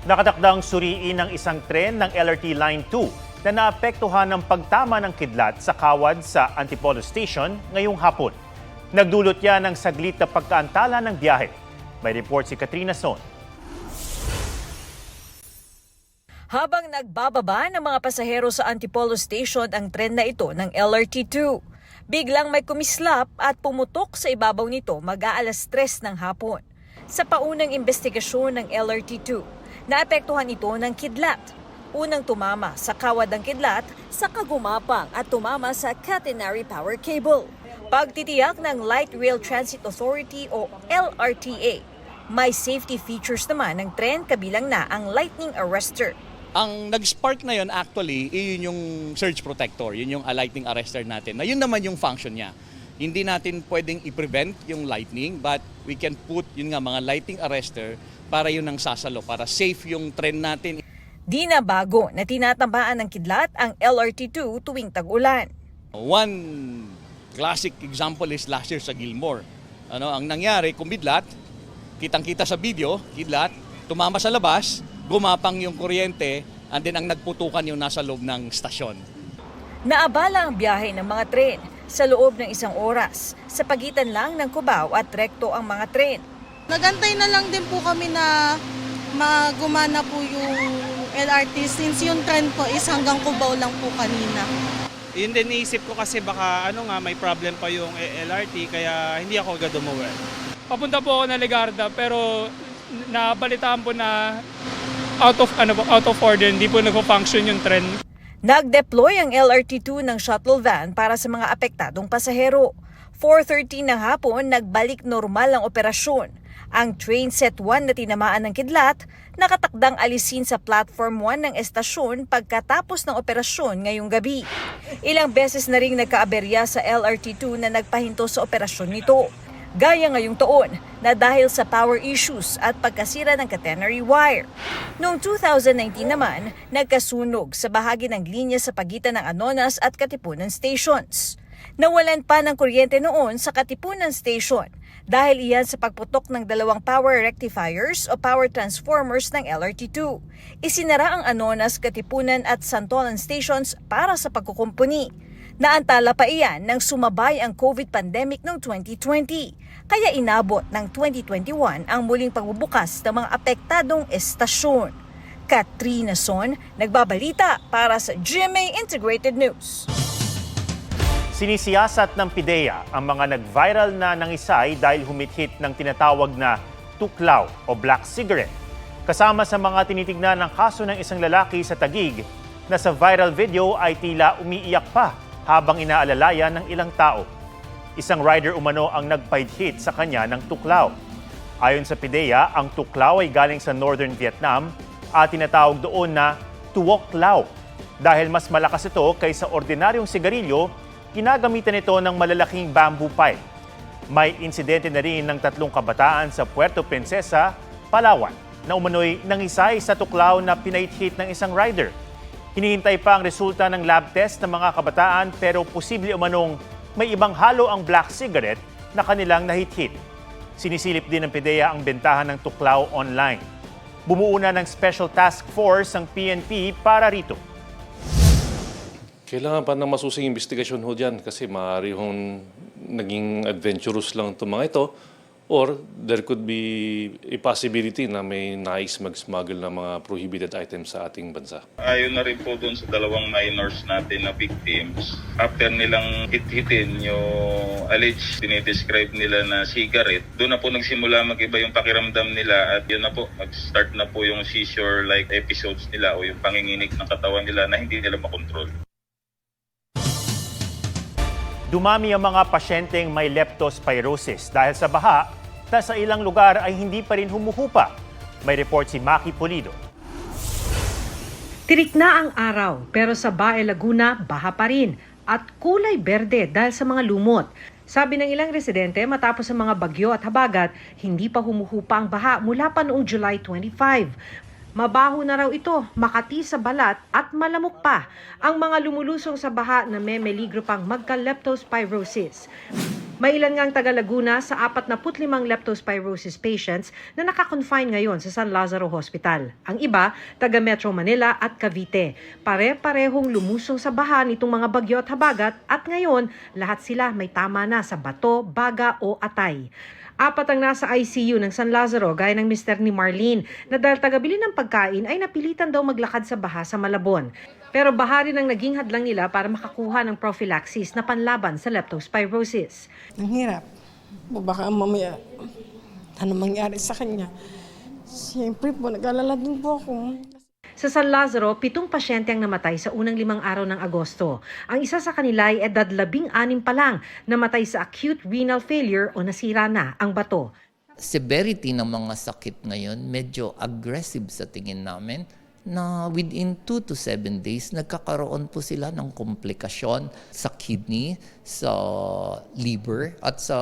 Nakatakdang suriin ng isang tren ng LRT Line 2 na naapektuhan ng pagtama ng kidlat sa kawad sa Antipolo Station ngayong hapon. Nagdulot yan ng saglit na pagkaantala ng biyahe. May report si Katrina Son. Habang nagbababa ng mga pasahero sa Antipolo Station ang tren na ito ng LRT2, biglang may kumislap at pumutok sa ibabaw nito mag-aalas 3 ng hapon. Sa paunang investigasyon ng LRT2, naapektuhan ito ng kidlat. Unang tumama sa kawad ng kidlat, saka gumapang at tumama sa catenary power cable. Pagtitiyak ng Light Rail Transit Authority o LRTA, may safety features naman ng tren kabilang na ang lightning arrestor. Ang nag-spark na yun actually, yun yung surge protector, yun yung lightning arrestor natin. Na yun naman yung function niya. Hindi natin pwedeng i-prevent yung lightning, but we can put yun nga mga lightning arrestor para yun ang sasalo, para safe yung tren natin. Di na bago na tinatamaan ng kidlat ang LRT2 tuwing tag-ulan. One classic example is last year sa Gilmore. Ang nangyari, kumidlat, kitang-kita sa video, kidlat, tumama sa labas, gumapang yung kuryente, and then ang nagputukan yung nasa loob ng stasyon. Naabala ang biyahe ng mga tren sa loob ng 1 oras. Sa pagitan lang ng Cubao at Recto ang mga tren. Nagantay na lang din po kami na magumana po yung LRT since yung tren po is hanggang Cubao lang po kanina. Yun din naisip ko kasi baka may problem pa yung LRT kaya hindi ako agad umuwi. Papunta po ako na Legarda pero nabalitaan po na out of order, hindi po nagpo-function yung tren. Nag-deploy ang LRT2 ng shuttle van para sa mga apektadong pasahero. 4:30 ng hapon, nagbalik normal ang operasyon. Ang train set 1 na tinamaan ng kidlat, nakatakdang alisin sa platform 1 ng estasyon pagkatapos ng operasyon ngayong gabi. Ilang beses na ring nagkaaberya sa LRT2 na nagpahinto sa operasyon nito. Gaya ngayong taon na dahil sa power issues at pagkasira ng catenary wire. Noong 2019 naman, nagkasunog sa bahagi ng linya sa pagitan ng Anonas at Katipunan stations. Nawalan pa ng kuryente noon sa Katipunan station dahil iyan sa pagputok ng 2 power rectifiers o power transformers ng LRT2. Isinara ang Anonas, Katipunan at Santolan stations para sa pagkukumpuni. Naantala pa iyan nang sumabay ang COVID pandemic noong 2020, kaya inabot ng 2021 ang muling pagbubukas ng mga apektadong estasyon. Katrina Son, nagbabalita para sa GMA Integrated News. Sinisiyasat ng PIDEA ang mga nag-viral na nangisay dahil humithit ng tinatawag na tuklaw o black cigarette. Kasama sa mga tinitignan ng kaso ng isang lalaki sa Taguig na sa viral video ay tila umiiyak pa habang inaalalayan ng ilang tao. Isang rider umano ang nagpahit sa kanya ng tuklaw. Ayon sa PIDEA, ang tuklaw ay galing sa Northern Vietnam at tinatawag doon na tuok lao. Dahil mas malakas ito kaysa ordinaryong sigarilyo, ginagamitan ito ng malalaking bamboo pipe. May insidente na rin ng 3 kabataan sa Puerto Princesa, Palawan, na umano'y nangisay sa tuklaw na pinahit ng isang rider. Hinihintay pa ang resulta ng lab test ng mga kabataan pero posible umanong may ibang halo ang black cigarette na kanilang nahit-hit. Sinisilip din ng PIDEA ang bentahan ng tuklaw online. Bumuo na ng Special Task Force ang PNP para rito. Kailangan pa ng masusing investigasyon ho dyan kasi maaari hong naging adventurous lang itong mga ito or there could be a possibility na may nais mag-smuggle ng mga prohibited items sa ating bansa. Ayon na rin po doon sa 2 minors natin na victims, after nilang hit-hitin yung alleged dinidescribe nila na cigarette, doon na po nagsimula mag-iba yung pakiramdam nila at yun na po, mag-start na po yung seizure-like episodes nila o yung panginginig ng katawan nila na hindi nila makontrol. Dumami ang mga pasyenteng may leptospirosis dahil sa baha na sa ilang lugar ay hindi pa rin humuhupa. May report si Maki Pulido. Tirik na ang araw pero sa Bae, Laguna, baha pa rin at kulay berde dahil sa mga lumot. Sabi ng ilang residente matapos ang mga bagyo at habagat, hindi pa humuhupa ang baha mula pa noong July 25. Mabaho na raw ito, makati sa balat at malamok pa ang mga lumulusong sa baha na may meligro pang magka-leptospirosis. May ilan ngang taga Laguna sa 45 leptospirosis patients na nakakonfine ngayon sa San Lazaro Hospital. Ang iba, taga Metro Manila at Cavite. Pare-parehong lumusong sa baha nitong mga bagyo at habagat at ngayon lahat sila may tama na sa bato, baga o atay. 4 ang nasa ICU ng San Lazaro gaya ng mister ni Marlene na dahil tagabili ng pagkain ay napilitan daw maglakad sa baha sa Malabon. Pero baha rin ang naging hadlang nila para makakuha ng prophylaxis na panlaban sa leptospirosis. Ang hirap. Baka mamaya, ano mangyari sa kanya. Siyempre po, nag-alala din po ako. Sa San Lazaro, 7 pasyente ang namatay sa unang 5 araw ng Agosto. Ang isa sa kanila ay edad 16 pa lang, namatay sa acute renal failure o nasira na ang bato. Severity ng mga sakit ngayon, medyo aggressive sa tingin namin, na within 2 to 7 days, nagkakaroon po sila ng komplikasyon sa kidney, sa liver, at sa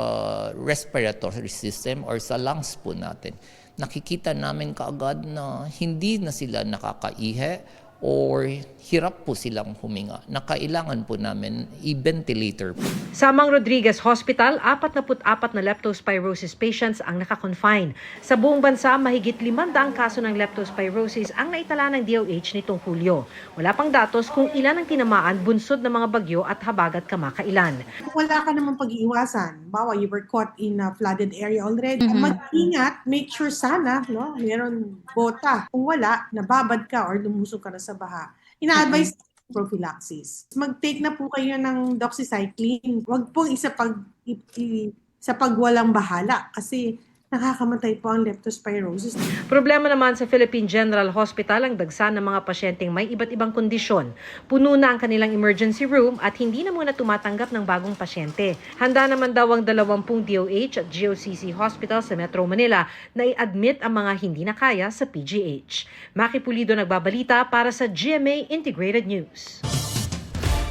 respiratory system or sa lungs po natin. Nakikita namin kaagad na hindi na sila nakakaihe or hirap po silang huminga na kailangan po namin i-ventilator po. Sa Mang Rodriguez Hospital, 44 na leptospirosis patients ang nakakonfine. Sa buong bansa, mahigit 500 kaso ng leptospirosis ang naitala ng DOH nitong Hulyo. Wala pang datos kung ilan ang tinamaan bunsod ng mga bagyo at habagat kamakailan. Wala ka namang pag-iiwasan. Bawa, you were caught in a flooded area already. Mag-ingat, make sure sana, no, meron bota. Kung wala, nababad ka or lumusog ka na sa baha. Ina-advise prophylaxis. Mag-take na po kayo ng doxycycline. Huwag pong isa pag walang bahala kasi nakakamatay po ang leptospirosis. Problema naman sa Philippine General Hospital ang dagsa ng mga pasyenteng may iba't ibang kondisyon. Puno na ang kanilang emergency room at hindi na muna tumatanggap ng bagong pasyente. Handa naman daw ang 20 DOH at GOCC hospital sa Metro Manila na i-admit ang mga hindi na kaya sa PGH. Maki Pulido nagbabalita para sa GMA Integrated News.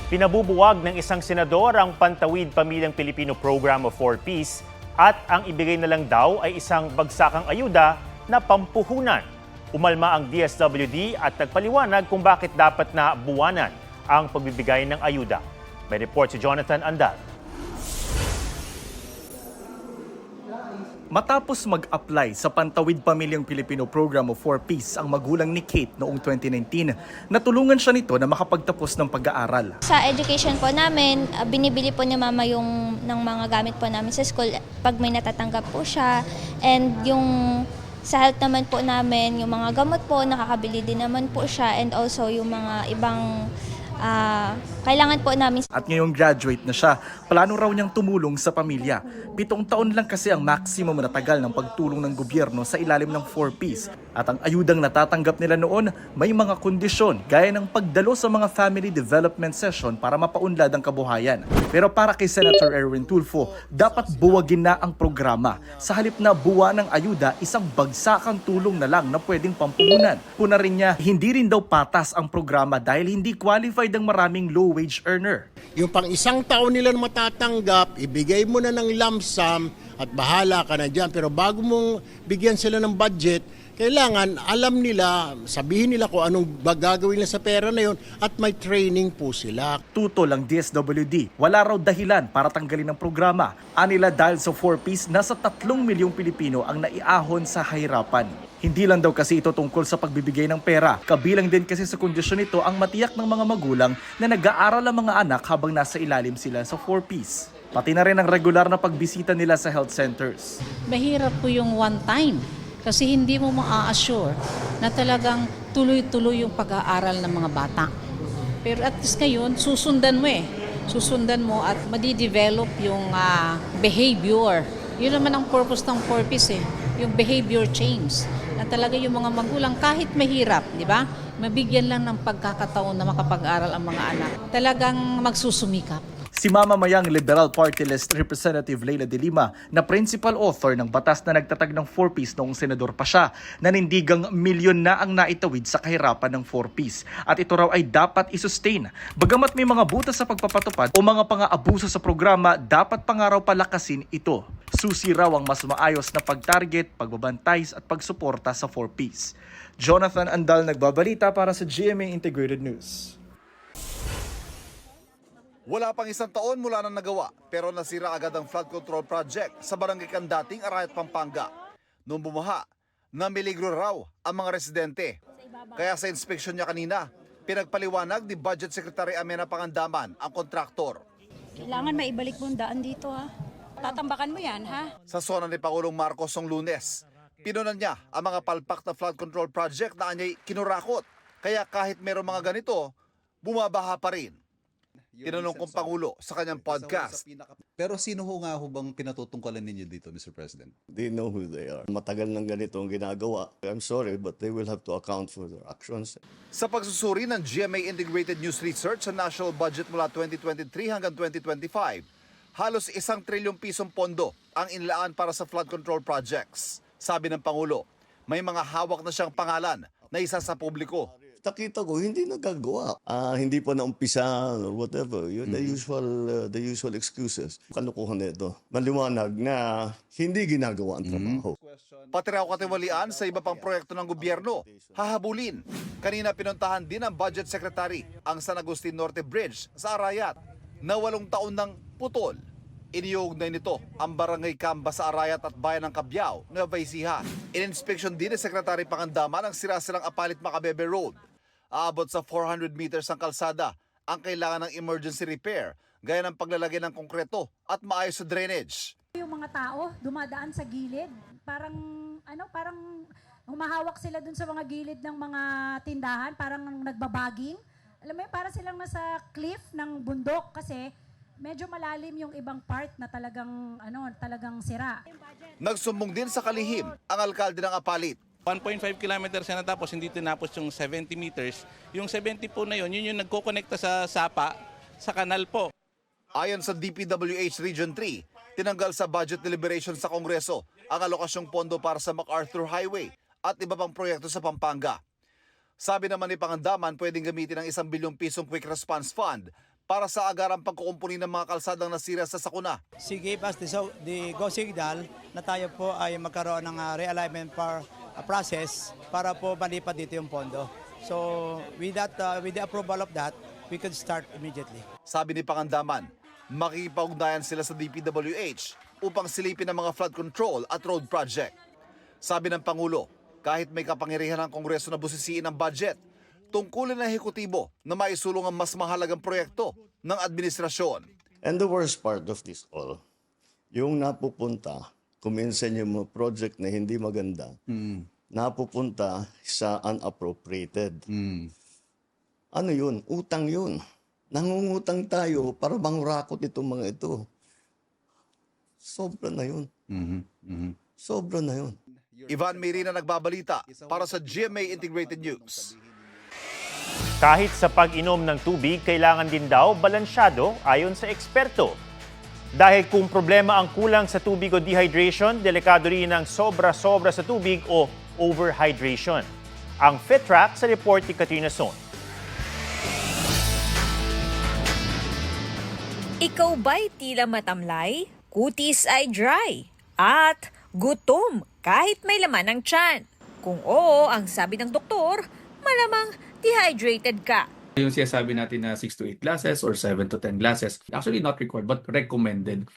Pinabubuwag ng isang senador ang Pantawid Pamilyang Pilipino Program of 4 Peace at ang ibigay na lang daw ay isang bagsakang ayuda na pampuhunan. Umalma ang DSWD at nagpaliwanag kung bakit dapat na buwanan ang pagbibigay ng ayuda. May report si Jonathan Andal. Matapos mag-apply sa Pantawid Pamilyang Pilipino Program of 4 Peace ang magulang ni Kate noong 2019, natulungan siya nito na makapagtapos ng pag-aaral. Sa education po namin, binibili po ni mama yung ng mga gamit po namin sa school pag may natatanggap po siya. And yung sa health naman po namin, yung mga gamot po, nakakabili din naman po siya. And also yung mga ibang kailangan po namin. At ngayong graduate na siya, plano raw niyang tumulong sa pamilya. 7 taon lang kasi ang maximum na tagal ng pagtulong ng gobyerno sa ilalim ng 4Ps. At ang ayudang natatanggap nila noon, may mga kondisyon gaya ng pagdalo sa mga family development session para mapaunlad ang kabuhayan. Pero para kay Senator Erwin Tulfo, dapat buwagin na ang programa. Sa halip na buwan ng ayuda, isang bagsakang tulong na lang na pwedeng pampuhunan. Puna rin niya, hindi rin daw patas ang programa dahil hindi qualified ang maraming low-wage earner. Yung pang 1 taon nila matatanggap, ibigay mo na ng lump sum at bahala ka na dyan. Pero bago mong bigyan sila ng budget, kailangan alam nila, sabihin nila kung anong gagawin nila sa pera na yun at may training po sila. Tutol ang DSWD. Wala raw dahilan para tanggalin ang programa. Anila dahil sa 4Ps, nasa 3 milyong Pilipino ang naiahon sa kahirapan. Hindi lang daw kasi ito tungkol sa pagbibigay ng pera. Kabilang din kasi sa kondisyon nito ang matiyak ng mga magulang na nag-aaral ang mga anak habang nasa ilalim sila sa 4Ps. Pati na rin ang regular na pagbisita nila sa health centers. Mahirap po yung one time kasi hindi mo ma-assure na talagang tuloy-tuloy yung pag-aaral ng mga bata. Pero at least ngayon, susundan mo Susundan mo at madidevelop yung behavior. Yun naman ang purpose ng 4Ps yung behavior change. Na talaga yung mga magulang kahit mahirap, di ba? Mabigyan lang ng pagkakataon na makapag-aral ang mga anak. Talagang magsusumikap. Si mamamayang Liberal Party List Representative Leila de Lima na principal author ng batas na nagtatag ng 4Ps noong senador pa siya, nanindigang milyon na ang naitawid sa kahirapan ng 4Ps at ito raw ay dapat isustain. Bagamat may mga butas sa pagpapatupad o mga pang-aabuso sa programa, dapat pa nga raw palakasin ito. Susi raw ang mas maayos na pag-target, pagbabantay at pagsuporta sa 4Ps. Jonathan Andal nagbabalita para sa GMA Integrated News. Wala pang isang taon mula nang nagawa pero nasira agad ang flood control project sa barangay Kandating, Arayat, Pampanga. Noong bumaha, namiligro raw ang mga residente. Kaya sa inspeksyon niya kanina, pinagpaliwanag ni Budget Secretary Amena Pangandaman ang kontraktor. Kailangan maibalik mo ang daan dito ha. Tatambakan mo yan ha. Sa zona ni Pangulong Marcos noong Lunes, pinunan niya ang mga palpak na flood control project na anyay kinurakot. Kaya kahit meron mga ganito, bumabaha pa rin. Tinanong kong Pangulo sa kanyang podcast. Pero sino ho nga ho bang pinatutungkalan ninyo dito, Mr. President? They know who they are. Matagal ng ganito ang ginagawa. I'm sorry, but they will have to account for their actions. Sa pagsusuri ng GMA Integrated News Research sa national budget mula 2023 hanggang 2025, halos 1 trilyong pisong pondo ang inlaan para sa flood control projects. Sabi ng Pangulo, may mga hawak na siyang pangalan na isa sa publiko. Nakita ko, hindi nagagawa. Hindi pa naumpisa or whatever. Yun, the usual excuses. Kalukuhan na ito. Maliwanag na hindi ginagawa ang trabaho. Pati raw katiwalian sa iba pang proyekto ng gobyerno, hahabulin. Kanina pinuntahan din ng Budget Secretary ang San Agustin Norte Bridge sa Arayat na 8 taon ng putol. Iniuugnay nito ang Barangay Camba sa Arayat at Bayan ng Cabiao, Nueva Ecija. In-inspection din ni Secretary Pangandaman ang sirasilang Apalit Macabebe Road. Aabot sa 400 meters ang kalsada ang kailangan ng emergency repair, gaya ng paglalagay ng konkreto at maayos sa drainage. Yung mga tao dumadaan sa gilid, parang humahawak sila dun sa mga gilid ng mga tindahan, parang nagbabaging. Alam mo yun, para silang nasa cliff ng bundok kasi medyo malalim yung ibang part na talagang sira. Nagsumbong din sa kalihim ang alkalde ng Apalit. 1.5 kilometers na natapos, hindi tinapos yung 70 meters. Yung 70 po na yun yung nagkokonekta sa Sapa, sa kanal po. Ayon sa DPWH Region 3, tinanggal sa budget deliberation sa Kongreso ang alokasyong pondo para sa MacArthur Highway at iba pang proyekto sa Pampanga. Sabi naman ni Pangandaman, pwedeng gamitin ang 1 bilyong pisong Quick Response Fund para sa agarang pagkukumpuni ng mga kalsadang nasira sa sakuna. She gave us the go signal na tayo po ay magkaroon ng realignment process para po malipat dito yung pondo. So with the approval of that, we could start immediately. Sabi ni Pangandaman, makikipag-ugnayan sila sa DPWH upang silipin ang mga flood control at road project. Sabi ng Pangulo, kahit may kapangyarihan ng Kongreso na busisiin ang budget, tungkulin ng ehekutibo na maisulong ang mas mahalagang proyekto ng administrasyon. And the worst part of this all, yung napupunta, kuminsan yung mga project na hindi maganda, napupunta sa unappropriated. Ano yun? Utang yun. Nangungutang tayo para mangurakot itong mga ito. Sobra na yun. Sobra na yun. Ivan Mirina nagbabalita para sa GMA Integrated News. Kahit sa pag-inom ng tubig, kailangan din daw balansyado ayon sa eksperto. Dahil kung problema ang kulang sa tubig o dehydration, delikado rin ang sobra-sobra sa tubig o overhydration. Ang Fit Track sa report ni Katrina Son. Ikaw ba'y tila matamlay, kutis ay dry, at gutom kahit may laman ang tiyan? Kung oo, ang sabi ng doktor, malamang dehydrated ka. Yung sinasabi natin na 6 to 8 glasses or 7 to 10 glasses, actually not required but recommended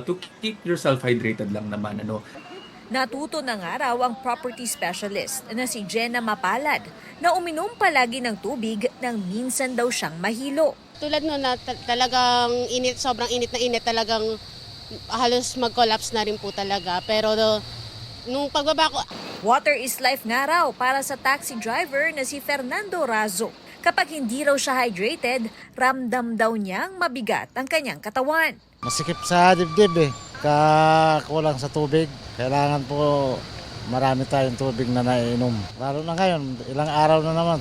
to keep yourself hydrated lang naman. Natuto na nga raw ang property specialist na si Jenna Mapalad na uminom palagi ng tubig nang minsan daw siyang mahilo. Tulad nun na talagang init, sobrang init na init, talagang halos mag-collapse na rin po talaga. Pero nung pagbaba ko... Water is life nga raw para sa taxi driver na si Fernando Razo. Kapag hindi raw siya hydrated, ramdam daw niyang mabigat ang kanyang katawan. Masikip sa dibdib kulang sa tubig. Kailangan po marami tayong tubig na naiinom. Lalo na ngayon, ilang araw na naman,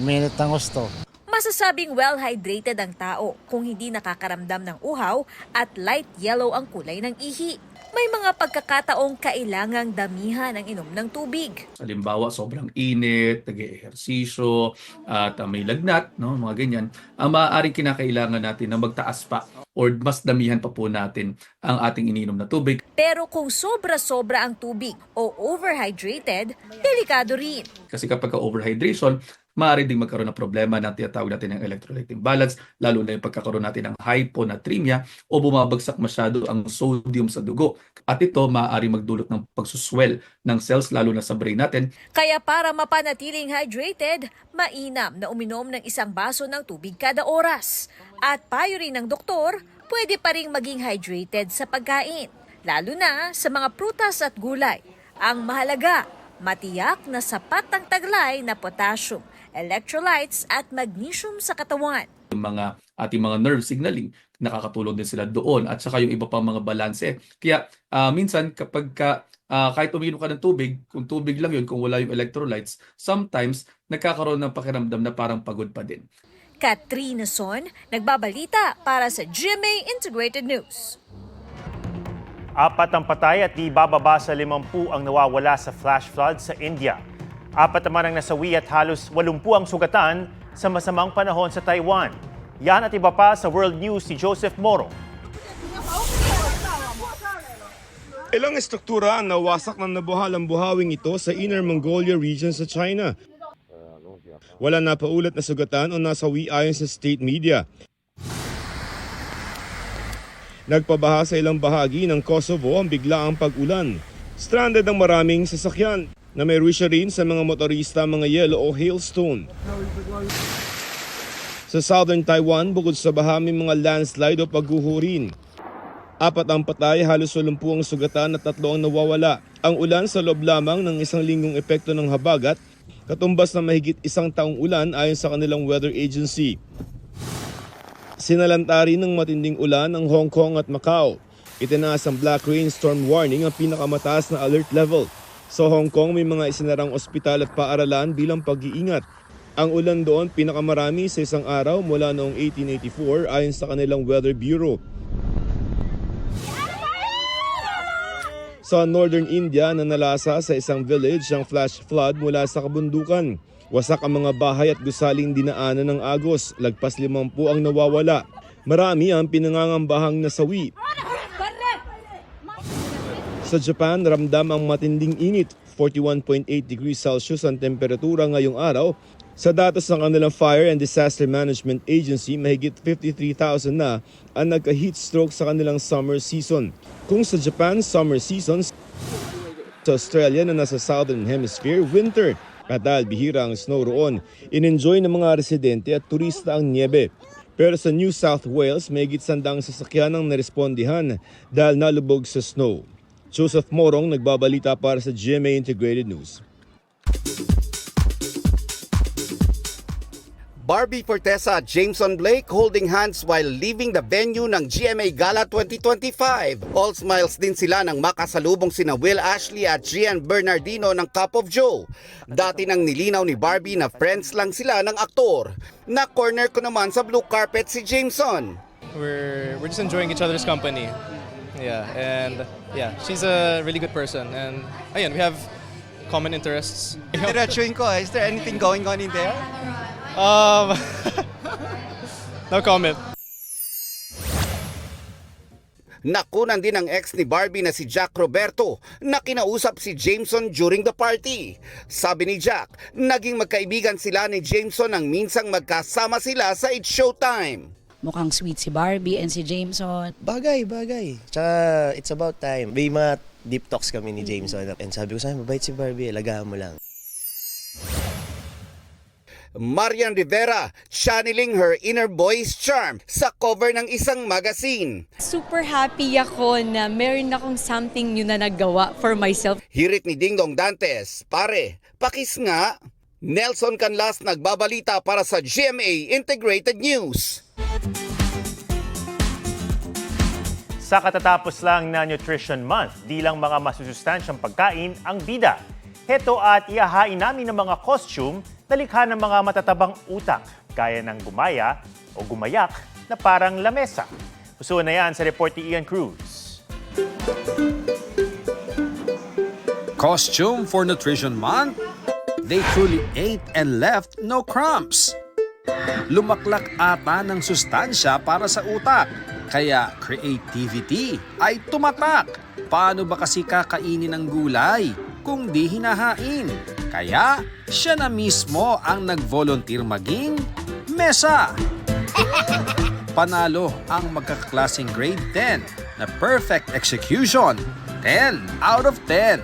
uminit ng gusto. Masasabing well-hydrated ang tao kung hindi nakakaramdam ng uhaw at light yellow ang kulay ng ihi. May mga pagkakataong kailangang damihan ang inom ng tubig. Halimbawa, sobrang init, nag-ehersisyo, at may lagnat, mga ganyan. Ang maaaring kinakailangan natin na magtaas pa or mas damihan pa po natin ang ating ininom na tubig. Pero kung sobra-sobra ang tubig o overhydrated, delikado rin. Kasi kapag overhydration, maaari ding magkaroon ng problema na tinatawag natin ng electrolyte imbalance, lalo na yung pagkakaroon natin ng hyponatremia o bumabagsak masyado ang sodium sa dugo. At ito maaari magdulot ng pagsuswell ng cells, lalo na sa brain natin. Kaya para mapanatiling hydrated, mainam na uminom ng 1 baso ng tubig kada oras. At payo rin ng doktor, pwede pa rin maging hydrated sa pagkain, lalo na sa mga prutas at gulay. Ang mahalaga, matiyak na sapat ang taglay na potassium, electrolytes at magnesium sa katawan. Yung ating mga nerve signaling, nakakatulong din sila doon, at saka yung iba pang mga balanse. Kaya minsan kapag kahit uminom ka ng tubig, kung tubig lang yun, kung wala yung electrolytes, sometimes nagkakaroon ng pakiramdam na parang pagod pa din. Katrina Son, nagbabalita para sa GMA Integrated News. 4 ang patay at di bababa sa 50 ang nawawala sa flash flood sa India. 4 naman ang nasawi at halos 80 ang sugatan sa masamang panahon sa Taiwan. Yan at iba pa sa World News si Joseph Moro. Ilang estruktura ang nawasak ng nabuhalang buhawing ito sa Inner Mongolia region sa China. Wala na paulat na sugatan o nasawi ayon sa state media. Nagpabaha sa ilang bahagi ng Kosovo ang biglaang pag-ulan. Stranded ang maraming sasakyan na may rusya rin sa mga motorista mga yelo o hailstone. Sa southern Taiwan, bukod sa baha may mga landslide o pagguho rin. 4 ang patay, halos 80 ang sugatan at 3 ang nawawala. Ang ulan sa loob lamang ng 1 linggong epekto ng habagat, katumbas na mahigit 1 taong ulan ayon sa kanilang weather agency. Sinalanta rin ng matinding ulan ang Hong Kong at Macau. Itinaas ang black rain storm warning ang pinakamataas na alert level. Sa Hong Kong may mga isinarang ospital at paaralan bilang pag-iingat. Ang ulan doon pinakamarami sa isang araw mula noong 1884 ayon sa kanilang Weather Bureau. Sa northern India, nanalasa sa isang village ang flash flood mula sa kabundukan. Wasak ang mga bahay at gusaling dinaanan ng agos. Lagpas 50 ang nawawala. Marami ang pinangangambahang nasawi. Sa Japan, ramdam ang matinding init. 41.8 degrees Celsius ang temperatura ngayong araw. Sa datos ng kanilang Fire and Disaster Management Agency, mahigit 53,000 na ang nagka-heat stroke sa kanilang summer season. Kung sa Japan, summer season, sa Australia na nasa Southern Hemisphere, winter. At dahil bihira ang snow roon, in-enjoy ng mga residente at turista ang niebe. Pero sa New South Wales, may higit 100 sasakyan ang narespondihan dahil nalubog sa snow. Joseph Morong, nagbabalita para sa GMA Integrated News. Barbie Fortesa at Jameson Blake holding hands while leaving the venue ng GMA Gala 2025. All smiles din sila nang makasalubong sina Will Ashley at Gian Bernardino ng Cup of Joe. Dati nang nilinaw ni Barbie na friends lang sila ng aktor. Na-corner ko naman sa blue carpet si Jameson. We're just enjoying each other's company. Yeah, and yeah, she's a really good person. And again, we have common interests. Diretsuin ko, is there anything going on in there? No comment. Nakunan din ang ex ni Barbie na si Jack Roberto na kinausap si Jameson during the party. Sabi ni Jack, naging magkaibigan sila ni Jameson nang minsang magkasama sila sa It's Showtime. Mukhang sweet si Barbie and si Jameson. Bagay. Tsaka it's about time. May mga deep talks kami ni Jameson. And sabi ko sa akin, mabait si Barbie, alagaan mo lang. Marian Rivera, channeling her inner boy's charm sa cover ng isang magazine. Super happy ako na meron akong something new na nagawa for myself. Hirit ni Dingdong Dantes, pare, pakis nga. Nelson Canlas nagbabalita para sa GMA Integrated News. Sa katatapos lang na Nutrition Month, di lang mga masusustansyang pagkain ang bida. Heto at ihahain namin ng mga costume na likha ng mga matatabang utak, gaya ng gumaya o gumayak na parang lamesa. Pusuan na yan sa report ni Ian Cruz. Costume for Nutrition Month? They truly ate and left no crumbs. Lumaklak ata ng sustansya para sa utak, kaya creativity ay tumatak. Paano ba kasi kakainin ng gulay kung di hinahain? Kaya siya na mismo ang nag-volunteer maging mesa. Panalo ang magkaklaseng grade 10 na perfect execution, 10 out of 10.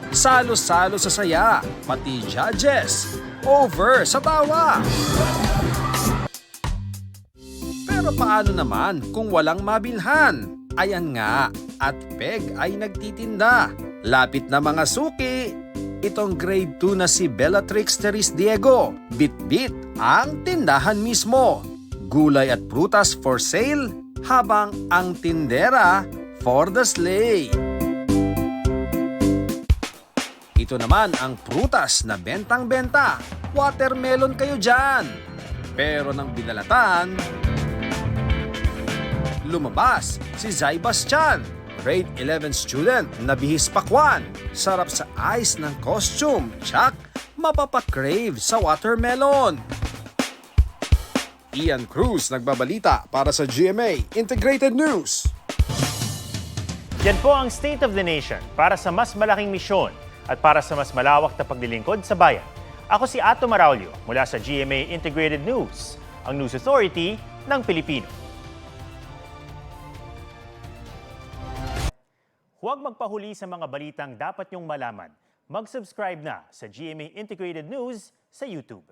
Salo-salo sa saya, pati judges, over sa tawa. Pero paano naman kung walang mabilhan? Ayan nga, at Peg ay nagtitinda. Lapit na mga suki. Itong grade 2 na si Bellatrix Teres Diego, bit-bit ang tindahan mismo. Gulay at prutas for sale, habang ang tindera for the sleigh. Ito naman ang prutas na bentang-benta. Watermelon kayo dyan. Pero nang binalatan, lumabas si Zai Bastian, grade 11 student na bihis pakwan. Sarap sa ice ng costume, tsak mapapakrave sa watermelon. Ian Cruz nagbabalita para sa GMA Integrated News. Yan po ang State of the Nation para sa mas malaking misyon at para sa mas malawak na paglilingkod sa bayan. Ako si Ato Maraulio mula sa GMA Integrated News, ang News Authority ng Pilipino. Huwag magpahuli sa mga balitang dapat niyong malaman. Mag-subscribe na sa GMA Integrated News sa YouTube.